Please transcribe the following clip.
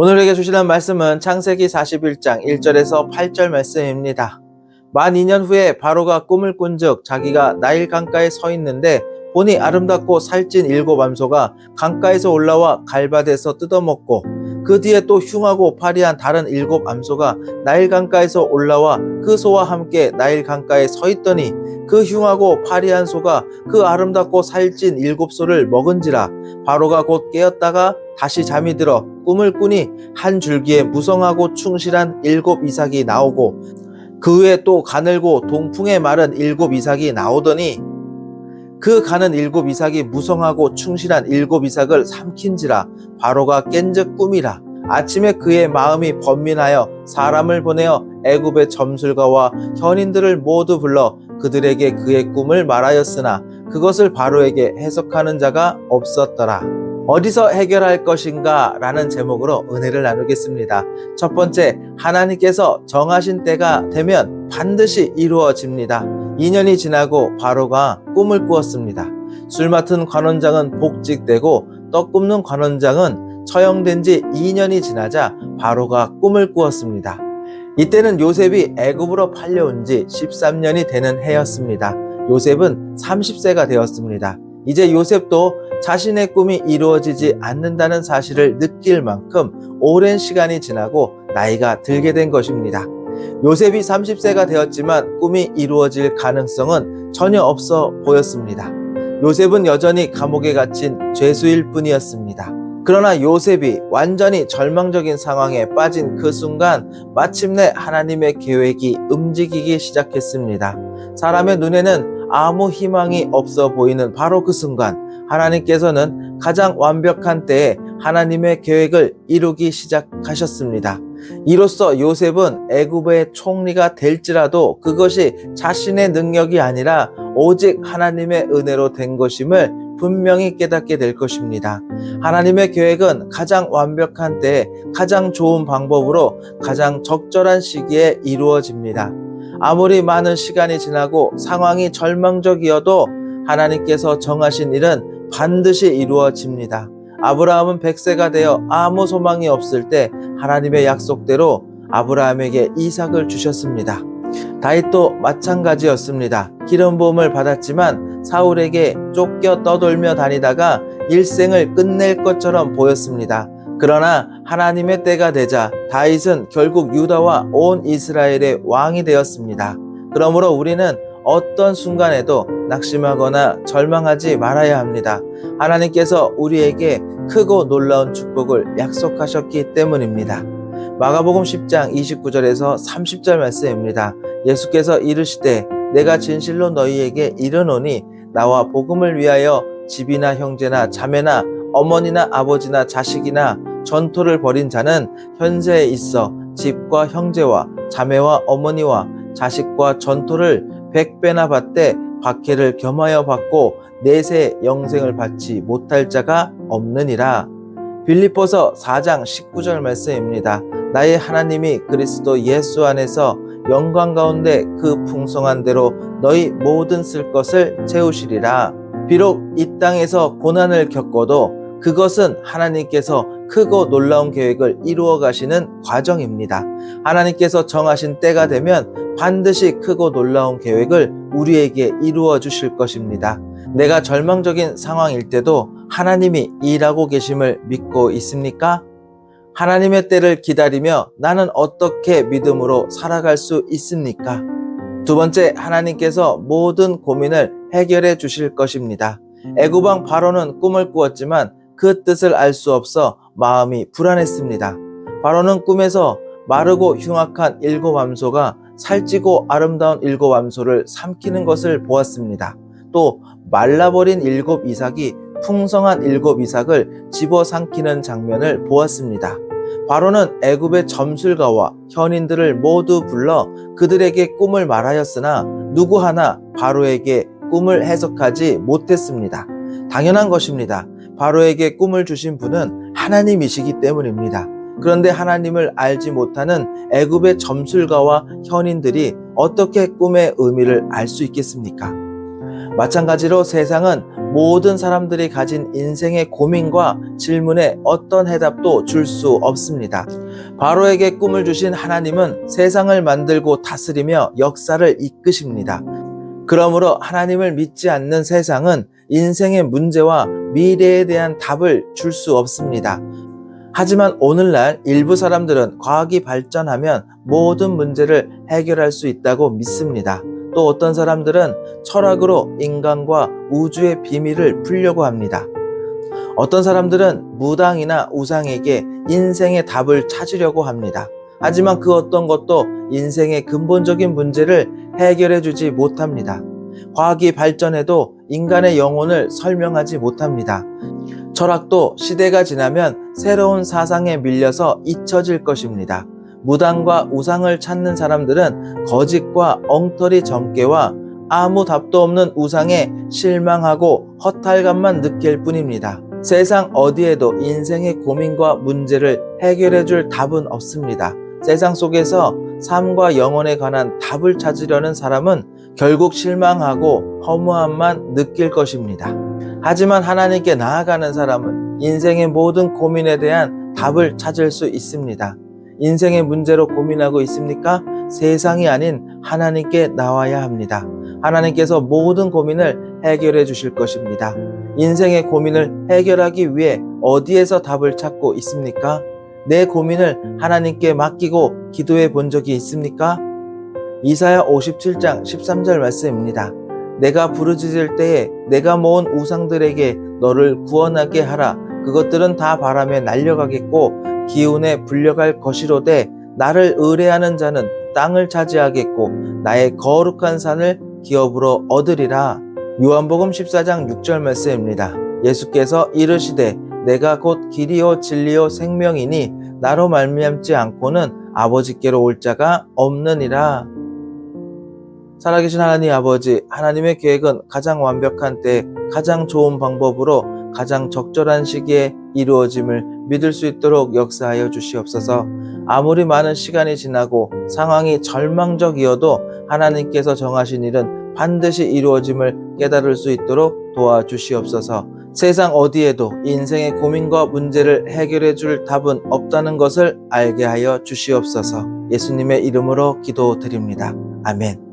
오늘에게 주시는 말씀은 창세기 41장 1절에서 8절 말씀입니다. 만 2년 후에 바로가 꿈을 꾼즉 자기가 나일 강가에 서 있는데 보니 아름답고 살찐 7암소가 강가에서 올라와 갈밭에서 뜯어먹고 그 뒤에 또 흉하고 파리한 다른 7암소가 나일 강가에서 올라와 그 소와 함께 나일 강가에 서 있더니 그 흉하고 파리한 소가 그 아름답고 살찐 7소를 먹은지라. 바로가 곧 깨었다가 다시 잠이 들어 꿈을 꾸니 한 줄기에 무성하고 충실한 7 이삭이 나오고 그 후에 또 가늘고 동풍에 마른 7 이삭이 나오더니 그 가는 7 이삭이 무성하고 충실한 7 이삭을 삼킨지라. 바로가 깬즉 꿈이라. 아침에 그의 마음이 번민하여 사람을 보내어 애굽의 점술가와 현인들을 모두 불러 그들에게 그의 꿈을 말하였으나 그것을 바로에게 해석하는 자가 없었더라. 어디서 해결할 것인가? 라는 제목으로 은혜를 나누겠습니다. 첫 번째, 하나님께서 정하신 때가 되면 반드시 이루어집니다. 2년이 지나고 바로가 꿈을 꾸었습니다. 술 맡은 관원장은 복직되고 떡 굽는 관원장은 처형된 지 2년이 지나자 바로가 꿈을 꾸었습니다. 이때는 요셉이 애굽으로 팔려온 지 13년이 되는 해였습니다. 요셉은 30세가 되었습니다. 이제 요셉도 자신의 꿈이 이루어지지 않는다는 사실을 느낄 만큼 오랜 시간이 지나고 나이가 들게 된 것입니다. 요셉이 30세가 되었지만 꿈이 이루어질 가능성은 전혀 없어 보였습니다. 요셉은 여전히 감옥에 갇힌 죄수일 뿐이었습니다. 그러나 요셉이 완전히 절망적인 상황에 빠진 그 순간 마침내 하나님의 계획이 움직이기 시작했습니다. 사람의 눈에는 아무 희망이 없어 보이는 바로 그 순간 하나님께서는 가장 완벽한 때에 하나님의 계획을 이루기 시작하셨습니다. 이로써 요셉은 애굽의 총리가 될지라도 그것이 자신의 능력이 아니라 오직 하나님의 은혜로 된 것임을 분명히 깨닫게 될 것입니다. 하나님의 계획은 가장 완벽한 때에 가장 좋은 방법으로 가장 적절한 시기에 이루어집니다. 아무리 많은 시간이 지나고 상황이 절망적이어도 하나님께서 정하신 일은 반드시 이루어집니다. 아브라함은 100세가 되어 아무 소망이 없을 때 하나님의 약속대로 아브라함에게 이삭을 주셨습니다. 다윗도 마찬가지였습니다. 기름 부음을 받았지만 사울에게 쫓겨 떠돌며 다니다가 일생을 끝낼 것처럼 보였습니다. 그러나 하나님의 때가 되자 다윗은 결국 유다와 온 이스라엘의 왕이 되었습니다. 그러므로 우리는 어떤 순간에도 낙심하거나 절망하지 말아야 합니다. 하나님께서 우리에게 크고 놀라운 축복을 약속하셨기 때문입니다. 마가복음 10장 29절에서 30절 말씀입니다. 예수께서 이르시되 내가 진실로 너희에게 이르노니 나와 복음을 위하여 집이나 형제나 자매나 어머니나 아버지나 자식이나 전토를 벌인 자는 현세에 있어 집과 형제와 자매와 어머니와 자식과 전토를 100배나 받되 박해를 겸하여 받고 내세 영생을 받지 못할 자가 없느니라. 빌립보서 4장 19절 말씀입니다. 나의 하나님이 그리스도 예수 안에서 영광 가운데 그 풍성한 대로 너희 모든 쓸 것을 채우시리라. 비록 이 땅에서 고난을 겪어도 그것은 하나님께서 크고 놀라운 계획을 이루어 가시는 과정입니다. 하나님께서 정하신 때가 되면 반드시 크고 놀라운 계획을 우리에게 이루어 주실 것입니다. 내가 절망적인 상황일 때도 하나님이 일하고 계심을 믿고 있습니까? 하나님의 때를 기다리며 나는 어떻게 믿음으로 살아갈 수 있습니까? 두 번째, 하나님께서 모든 고민을 해결해 주실 것입니다. 애굽왕 바로는 꿈을 꾸었지만 그 뜻을 알 수 없어 마음이 불안했습니다. 바로는 꿈에서 마르고 흉악한 7암소가 살찌고 아름다운 7암소를 삼키는 것을 보았습니다. 또 말라버린 7 이삭이 풍성한 7 이삭을 집어삼키는 장면을 보았습니다. 바로는 애굽의 점술가와 현인들을 모두 불러 그들에게 꿈을 말하였으나 누구 하나 바로에게 꿈을 해석하지 못했습니다. 당연한 것입니다. 바로에게 꿈을 주신 분은 하나님이시기 때문입니다. 그런데 하나님을 알지 못하는 애굽의 점술가와 현인들이 어떻게 꿈의 의미를 알 수 있겠습니까? 마찬가지로 세상은 모든 사람들이 가진 인생의 고민과 질문에 어떤 해답도 줄 수 없습니다. 바로에게 꿈을 주신 하나님은 세상을 만들고 다스리며 역사를 이끄십니다. 그러므로 하나님을 믿지 않는 세상은 인생의 문제와 미래에 대한 답을 줄 수 없습니다. 하지만 오늘날 일부 사람들은 과학이 발전하면 모든 문제를 해결할 수 있다고 믿습니다. 또 어떤 사람들은 철학으로 인간과 우주의 비밀을 풀려고 합니다. 어떤 사람들은 무당이나 우상에게 인생의 답을 찾으려고 합니다. 하지만 그 어떤 것도 인생의 근본적인 문제를 해결해 주지 못합니다. 과학이 발전해도 인간의 영혼을 설명하지 못합니다. 철학도 시대가 지나면 새로운 사상에 밀려서 잊혀질 것입니다. 무당과 우상을 찾는 사람들은 거짓과 엉터리 점괘와 아무 답도 없는 우상에 실망하고 허탈감만 느낄 뿐입니다. 세상 어디에도 인생의 고민과 문제를 해결해 줄 답은 없습니다. 세상 속에서 삶과 영혼에 관한 답을 찾으려는 사람은 결국 실망하고 허무함만 느낄 것입니다. 하지만 하나님께 나아가는 사람은 인생의 모든 고민에 대한 답을 찾을 수 있습니다. 인생의 문제로 고민하고 있습니까? 세상이 아닌 하나님께 나와야 합니다. 하나님께서 모든 고민을 해결해 주실 것입니다. 인생의 고민을 해결하기 위해 어디에서 답을 찾고 있습니까? 내 고민을 하나님께 맡기고 기도해 본 적이 있습니까? 이사야 57장 13절 말씀입니다. 내가 부르짖을 때에 내가 모은 우상들에게 너를 구원하게 하라. 그것들은 다 바람에 날려가겠고 기운에 불려갈 것이로되 나를 의뢰하는 자는 땅을 차지하겠고 나의 거룩한 산을 기업으로 얻으리라. 요한복음 14장 6절 말씀입니다. 예수께서 이르시되 내가 곧 길이요 진리요 생명이니 나로 말미암지 않고는 아버지께로 올 자가 없느니라. 살아계신 하나님 아버지, 하나님의 계획은 가장 완벽한 때 가장 좋은 방법으로 가장 적절한 시기에 이루어짐을 믿을 수 있도록 역사하여 주시옵소서. 아무리 많은 시간이 지나고 상황이 절망적이어도 하나님께서 정하신 일은 반드시 이루어짐을 깨달을 수 있도록 도와주시옵소서. 세상 어디에도 인생의 고민과 문제를 해결해 줄 답은 없다는 것을 알게 하여 주시옵소서. 예수님의 이름으로 기도드립니다. 아멘.